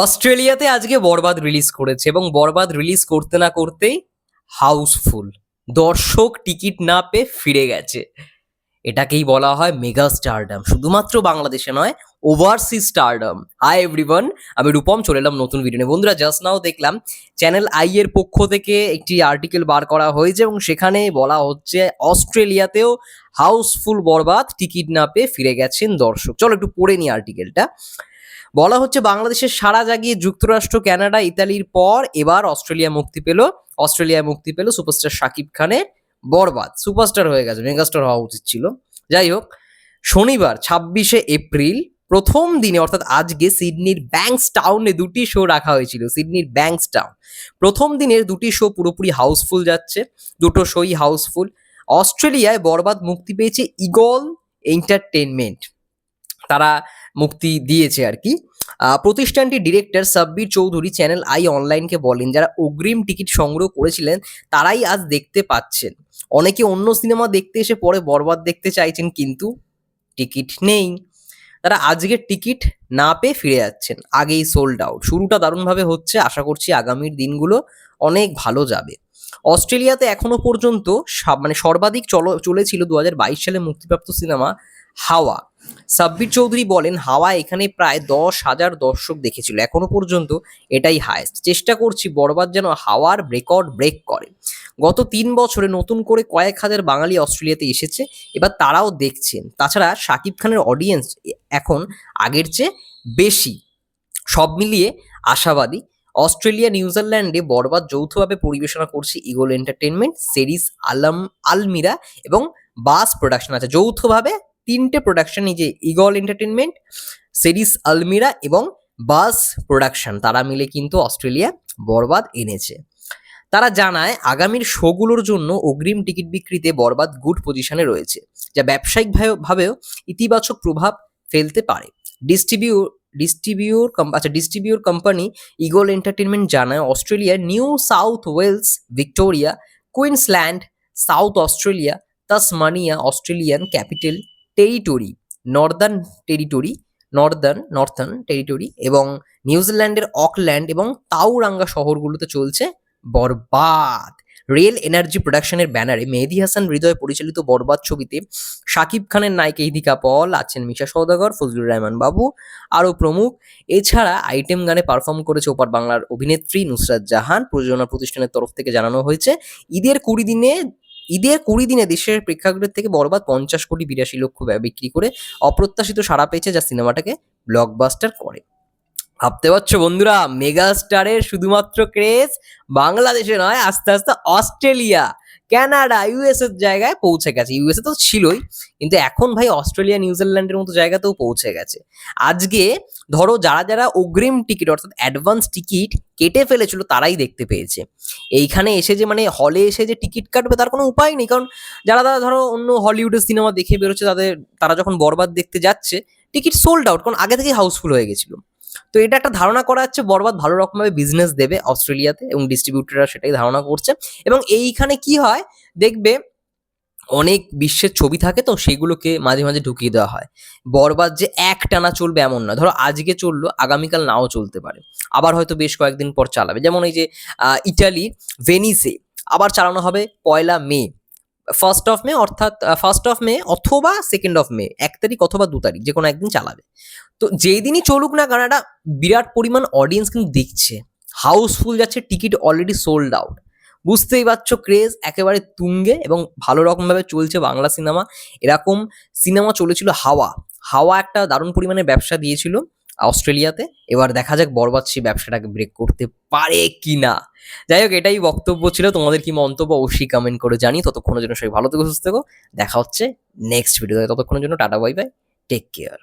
অস্ট্রেলিয়াতে আজকে বরবাদ রিলিজ করেছে এবং বরবাদ রিলিজ করতে না করতেই হাউসফুল। দর্শক টিকিট না পেয়ে ফিরে গেছে। এটাকেই বলা হয় মেগা স্টারডাম। শুধুমাত্র বাংলাদেশে নয়, ওভারসিজ স্টারডাম। হাই এভরিওয়ান, আমি রূপম চলে এলাম নতুন ভিডিও নিয়ে। বন্ধুরা, জাস্ট নাও দেখলাম চ্যানেল আই এর পক্ষ থেকে একটি আর্টিকেল বার করা হয়েছে এবং সেখানে বলা হচ্ছে অস্ট্রেলিয়াতেও হাউসফুল বরবাদ, টিকিট না পেয়ে ফিরে গেছেন দর্শক। চলো একটু পড়ে নিই আর্টিকেলটা। বলা হচ্ছে বাংলাদেশের সাড়া জাগিয়ে যুক্তরাষ্ট্র, কানাডা, ইতালির পর এবার অস্ট্রেলিয়ায় মুক্তি পেল সুপারস্টার শাকিব খানের বরবাদ। সুপারস্টার হয়ে গেছে, মেগাস্টার হওয়া উচিত ছিল। যাই হোক, শনিবার 26শে এপ্রিল প্রথম দিনে অর্থাৎ আজকে সিডনির ব্যাংকস টাউনে দুটি শো রাখা হয়েছিল। সিডনির ব্যাংকস টাউন প্রথম দিনের দুটি শো পুরোপুরি হাউসফুল যাচ্ছে, দুটো শোই হাউসফুল। অস্ট্রেলিয়ায় বরবাদ মুক্তি পেয়েছে ইগল এন্টারটেনমেন্ট, তারা মুক্তি দিয়েছে আর কি। প্রতিষ্ঠানটির director Sabbir Chowdhury channel I অনলাইনকে বলেন, যারা অগ্রিম টিকিট সংগ্রহ করেছিলেন তারাই আজ দেখতে পাচ্ছেন। অনেকে অন্য সিনেমা দেখতে এসে পরে বরবাদ দেখতে চাইছেন, কিন্তু টিকিট নেই। তারা আজকের টিকিট না পেয়ে ফিরে যাচ্ছেন, আগেই সোল্ড আউট। শুরুটা দারুণভাবে হচ্ছে, আশা করছি আগামীর দিনগুলো অনেক ভালো যাবে। অস্ট্রেলিয়াতে এখনো পর্যন্ত সর্বাধিক চলেছিল 2022 সালে মুক্তিপ্রাপ্ত সিনেমা হাওয়া। সাব্বির চৌধুরী বলেন, হাওয়া এখানে প্রায় 10,000 দর্শক দেখেছিল। এখনো পর্যন্ত এটাই হায়েস্ট। চেষ্টা করছি বরবাদ যেন হাওয়ার রেকর্ড ব্রেক করে। গত 3 বছরে নতুন করে কয়েক হাজার বাঙালি অস্ট্রেলিয়াতে এসেছে, এবার তারাও দেখছেন। তাছাড়া শাকিব খানের অডিয়েন্স এখন আগের চেয়ে বেশি। সব মিলিয়ে আশাবাদী। অস্ট্রেলিয়া, নিউজিল্যান্ডে বরবাদ যৌথভাবে পরিবেশনা করছে ইগল এন্টারটেনমেন্ট, সেরিস আলমিরা এবং বাস প্রোডাকশন আছে। যৌথভাবে 3টে প্রোডাকশন, এই যে ইগল এন্টারটেনমেন্ট, সেরিস আলমিরা এবং বাস প্রোডাকশন, তারা মিলে কিন্তু অস্ট্রেলিয়া বরবাদ এনেছে। তারা জানায় আগামীর শোগুলোর জন্য অগ্রিম টিকিট বিক্রিতে বরবাদ গুড পজিশনে রয়েছে, যা ব্যবসায়িক ভাবেও ইতিবাচক প্রভাব ফেলতে পারে। ডিস্ট্রিবিউর কোম্পানি ইগল এন্টারটেনমেন্ট জানায়, অস্ট্রেলিয়ার New South Wales, Victoria, Queensland, South Australia, Tasmania, Australian Capital Territory, Northern Territory এবং নিউজিল্যান্ডের অকল্যান্ড এবং তাওরাঙ্গা শহরগুলোতে চলছে বরবাদ। রেল এনার্জি প্রোডাকশনের ব্যানারে মেহেদী হাসান হৃদয় পরিচালিত বরবাদ ছবিতে শাকিব খানের নায়িকা ইদিকা পল আছেন, মিশা সওদাগর, ফজলুর রহমান বাবু আরও প্রমুখ। এছাড়া আইটেম গানে পারফর্ম করেছে ওপার বাংলার অভিনেত্রী নুসরাত জাহান। প্রযোজনা প্রতিষ্ঠানের তরফ থেকে জানানো হয়েছে, ঈদের 20 দিনে দেশের প্রেক্ষাগৃহ থেকে বরবাদ 50,82,00,000 বিক্রি করে অপ্রত্যাশিত সাড়া পেয়েছে, যা সিনেমাটাকে ব্লকবাস্টার করে। ভাবতে পারছো বন্ধুরা, মেগা স্টারের শুধুমাত্র ক্রেজ বাংলাদেশে নয়, আস্তে আস্তে অস্ট্রেলিয়া, কানাডা, ইউএস এর জায়গায় পৌঁছে গেছে। ইউএসএ তো ছিলই, কিন্তু এখন ভাই অস্ট্রেলিয়া, নিউজিল্যান্ডের মতো জায়গাতেও পৌঁছে গেছে। আজকে ধরো যারা অগ্রিম টিকিট অর্থাৎ অ্যাডভান্স টিকিট কেটে ফেলেছিল, তারাই দেখতে পেয়েছে। এইখানে এসে যে হলে এসে যে টিকিট কাটবে তার কোনো উপায় নেই, কারণ যারা ধরো অন্য হলিউডের সিনেমা দেখে বেরোচ্ছে, তারা যখন বরবাদ দেখতে যাচ্ছে টিকিট সোল্ড আউট, কারণ আগে থেকেই হাউসফুল হয়ে গেছিল। তো এটা একটা ধারণা করা যাচ্ছে বরবাদ ভালো রকমভাবে বিজনেস দেবে অস্ট্রেলিয়াতে, এবং ডিস্ট্রিবিউটররা সেটাই ধারণা করছে। এবং এইখানে কি হয় দেখবে, অনেক বিশ্বের ছবি থাকে, তো সেগুলোকে মাঝে মাঝে ঢুকিয়ে দেওয়া হয়। বরবাদ যে একটানা চলবে এমন না, ধরো আজকে চললো, আগামীকাল নাও চলতে পারে, আবার হয়তো বেশ কয়েকদিন পর চালাবে। যেমন এই যে ইটালি ভেনিসে আবার চালানো হবে 1 মে, 1 মে অথবা 2 মে, 1 তারিখ অথবা 2 তারিখ, যে কোনো একদিন চালাবে। তো যেই দিনই চলুক না, কারণ একটা বিরাট পরিমাণ অডিয়েন্স কিন্তু দেখছে, হাউসফুল যাচ্ছে, টিকিট অলরেডি সোল্ড আউট। বুঝতেই পারছো, ক্রেজ একেবারে তুঙ্গে এবং ভালো রকমভাবে চলছে বাংলা সিনেমা। এরকম সিনেমা চলেছিল হাওয়া একটা দারুণ পরিমাণে ব্যবসা দিয়েছিল অস্ট্রেলিয়াতে। এবার দেখা যাক বরবাদ সেই ব্যবসাটাকে ব্রেক করতে পারে কি না। যাই হোক, এটাই বক্তব্য ছিল। তোমাদের কি মন্তব্য অবশ্যই কমেন্ট করে জানি। ততক্ষণের জন্য সবাই ভালো থেকো, সুস্থ থেকো। দেখা হচ্ছে নেক্সট ভিডিওতে। ততক্ষণের জন্য tata, bye bye, take care.